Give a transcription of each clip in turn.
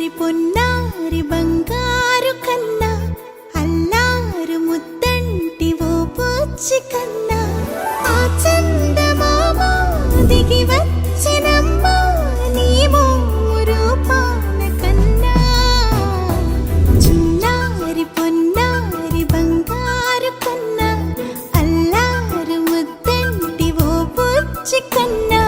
చిన్నారి పొన్నారి బంగారు కన్నా అల్లారు ముద్దంటి ఓ పూచి కన్నా ఆ చందమామ దిగి వచ్చినమ్మా నీ రూపాల కన్నా చిన్నారి పొన్నారి బంగారు కన్నా అల్లారు ముద్దంటి ఓ పూచి కన్నా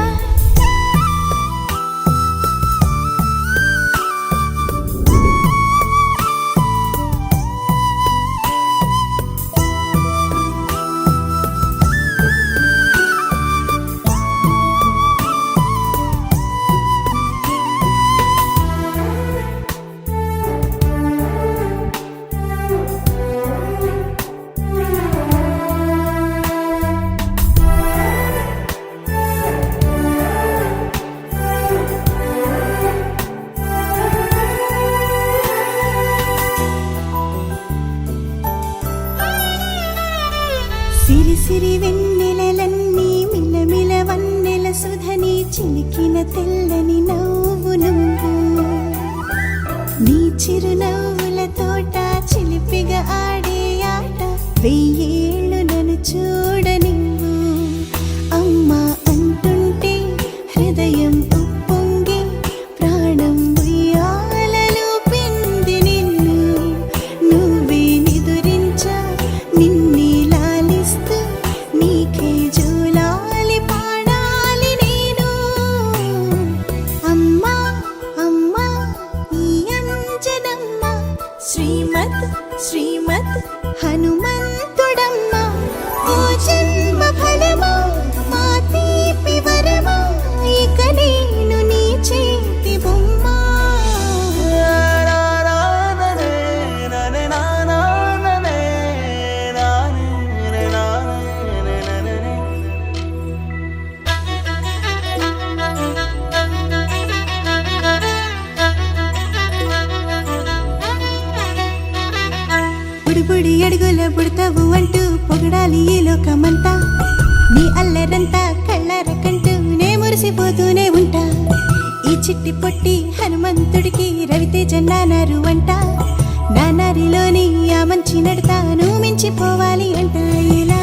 సిరి సిరి వెన్నెలలన్నీ మిలమిల వన్నెల సుధని చిలికిన తెల్లని నవ్వు నువ్వు నీ చిరునవ్వుల తోట చిలిపిగా ఆడే ఆట వెయ్యేళ్ళు నన్ను చూడ నువ్వు అమ్మా అంటుంటే హృదయం ఉప్పొంగి ప్రాణం ఉయ్యాలలో పింది నిన్ను నువ్వే నిదురించా నిన్నే నీకే జోలాలి పాడాలి నేను అమ్మా అమ్మా ఈ అంజనమ్మ శ్రీమత్ శ్రీమత్ హనుమంతుడమ్మ ఓ జన్మ ఫలమా మా తీపి వరమా ఇక నేను నీ చేతి బొమ్మ బుడి అడుగుల బుడతావు అంటూ పొగడాలి ఈ లోకమంతా నీ అల్లరంతా కళ్ళారకంటూ నే మురిసిపోతూనే ఉంటా ఈ చిట్టి పొట్టి హనుమంతుడికి రవితేజ నానారు అంట నానారిలోని ఆ మంచి నడతా నువ్వు మించిపోవాలి అంట ఇలా